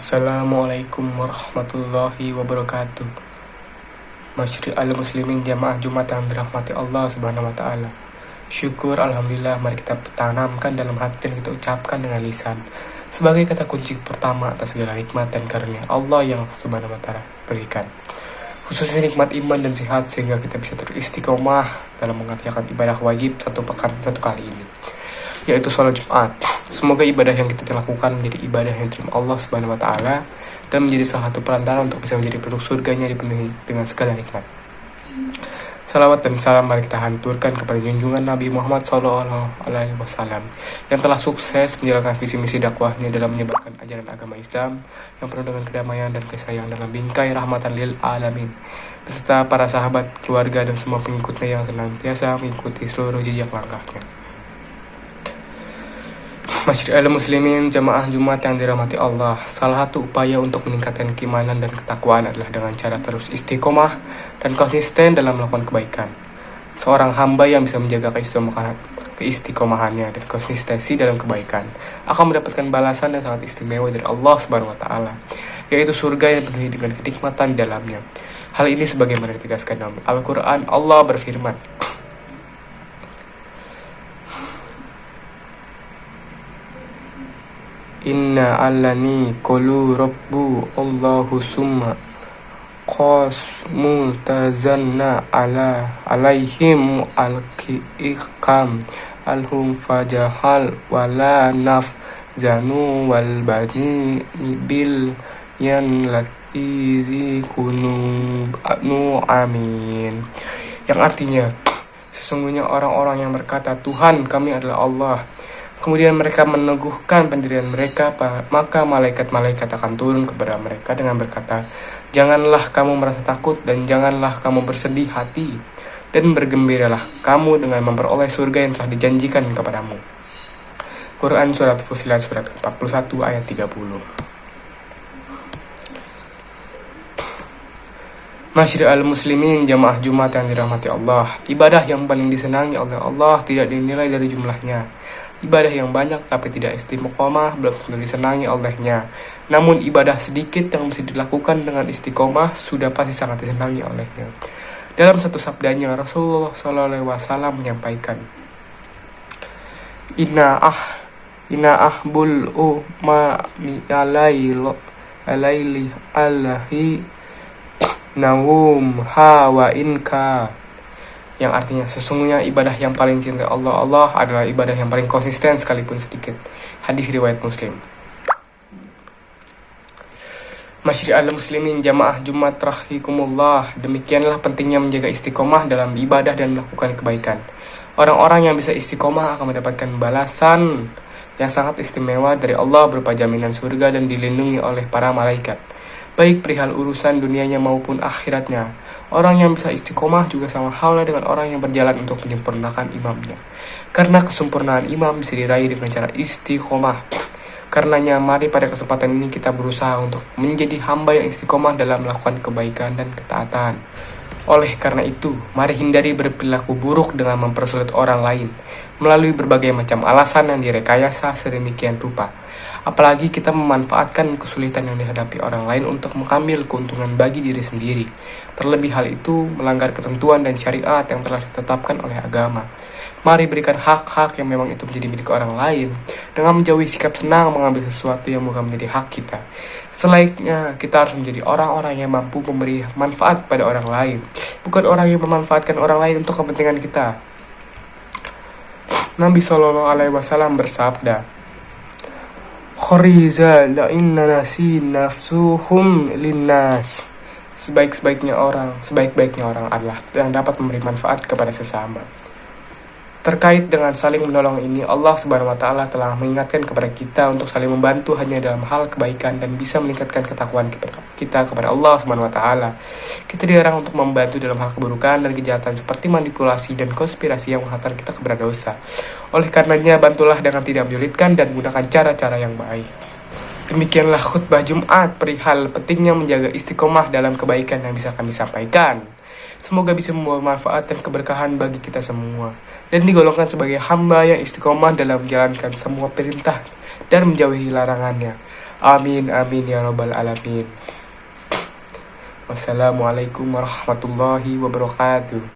Assalamualaikum warahmatullahi wabarakatuh. Masyri al-muslimin jamaah Jumat yang dirahmati Allah subhanahu wa ta'ala. Syukur alhamdulillah mari kita tanamkan dalam hati dan kita ucapkan dengan lisan sebagai kata kunci pertama atas segala nikmat dan karunia Allah yang subhanahu wa ta'ala berikan, khususnya nikmat iman dan sehat sehingga kita bisa terus istiqomah dalam mengerjakan ibadah wajib satu kali ini, yaitu sholat Jumat. Semoga ibadah yang kita lakukan menjadi ibadah yang diterima Allah Subhanahu wa taala dan menjadi salah satu perantara untuk bisa menjadi penduduk surganya dipenuhi dengan segala nikmat. Salawat dan salam mari kita hanturkan kepada junjungan Nabi Muhammad SAW yang telah sukses menjalankan visi misi dakwahnya dalam menyebarkan ajaran agama Islam yang penuh dengan kedamaian dan kesayangan dalam bingkai rahmatan lil alamin, beserta para sahabat, keluarga dan semua pengikutnya yang senantiasa mengikuti seluruh jejak langkahnya. Masyri al-muslimin jamaah Jumat yang dirahmati Allah, salah satu upaya untuk meningkatkan keimanan dan ketakwaan adalah dengan cara terus istiqomah dan konsisten dalam melakukan kebaikan. Seorang hamba yang bisa menjaga keistiqomahannya dan konsistensi dalam kebaikan akan mendapatkan balasan yang sangat istimewa dari Allah Subhanahu wa taala, yaitu surga yang penuh dengan kenikmatan di dalamnya. Hal ini sebagaimana ditegaskan dalam Al-Qur'an. Allah berfirman, Inna allani qulu rabbu Allahu summa qasmu tazanna alaihim al-kiqam alhum fajahal wala naf zanu wal bani bil yan latizi kunu amin, yang artinya sesungguhnya orang-orang yang berkata Tuhan kami adalah Allah, kemudian mereka meneguhkan pendirian mereka, maka malaikat-malaikat akan turun kepada mereka dengan berkata, janganlah kamu merasa takut dan janganlah kamu bersedih hati, dan bergembiralah kamu dengan memperoleh surga yang telah dijanjikan kepadamu. Quran Surat Fussilat Surat 41 ayat 30. Masyri al-muslimin jamaah Jumat yang dirahmati Allah, ibadah yang paling disenangi oleh Allah tidak dinilai dari jumlahnya. Ibadah yang banyak tapi tidak istiqomah belum tentu disenangi olehnya. Namun ibadah sedikit yang mesti dilakukan dengan istiqomah sudah pasti sangat disenangi olehnya. Dalam satu sabdanya Rasulullah SAW menyampaikan, Inna ahbul umami alaili alahi nawum hawa inka, yang artinya sesungguhnya ibadah yang paling cinta Allah adalah ibadah yang paling konsisten sekalipun sedikit. Hadis riwayat Muslim. Masyri al-muslimin jamaah Jumat rahikumullah, demikianlah pentingnya menjaga istiqomah dalam ibadah dan melakukan kebaikan. Orang-orang yang bisa istiqomah akan mendapatkan balasan yang sangat istimewa dari Allah berupa jaminan surga dan dilindungi oleh para malaikat, baik perihal urusan dunianya maupun akhiratnya. Orang yang bisa istiqomah juga sama halnya dengan orang yang berjalan untuk menyempurnakan imamnya, karena kesempurnaan imam bisa diraih dengan cara istiqomah. Karenanya mari pada kesempatan ini kita berusaha untuk menjadi hamba yang istiqomah dalam melakukan kebaikan dan ketaatan. Oleh karena itu, mari hindari berperilaku buruk dengan mempersulit orang lain melalui berbagai macam alasan yang direkayasa sedemikian rupa. Apalagi kita memanfaatkan kesulitan yang dihadapi orang lain untuk mengambil keuntungan bagi diri sendiri. Terlebih hal itu melanggar ketentuan dan syariat yang telah ditetapkan oleh agama. Mari berikan hak-hak yang memang itu menjadi milik orang lain dengan menjauhi sikap senang mengambil sesuatu yang bukan menjadi hak kita. Selainnya kita harus menjadi orang-orang yang mampu memberi manfaat pada orang lain, bukan orang yang memanfaatkan orang lain untuk kepentingan kita. Nabi SAW bersabda, Khoriza la'inna nasi nafsuhum linnas. Sebaik-baiknya orang adalah yang dapat memberi manfaat kepada sesama. Terkait dengan saling menolong ini, Allah Subhanahu wa taala telah mengingatkan kepada kita untuk saling membantu hanya dalam hal kebaikan dan bisa meningkatkan ketakwaan kita kepada Allah Subhanahu wa taala. Kita dilarang untuk membantu dalam hal keburukan dan kejahatan seperti manipulasi dan konspirasi yang menghantar kita kepada dosa. Oleh karenanya, bantulah dengan tidak menyulitkan dan gunakan cara-cara yang baik. Demikianlah khutbah Jumat perihal pentingnya menjaga istiqomah dalam kebaikan yang bisa kami sampaikan. Semoga bisa membawa manfaat dan keberkahan bagi kita semua, dan digolongkan sebagai hamba yang istiqomah dalam menjalankan semua perintah dan menjauhi larangannya. Amin amin ya rabbal alamin. Wassalamualaikum warahmatullahi wabarakatuh.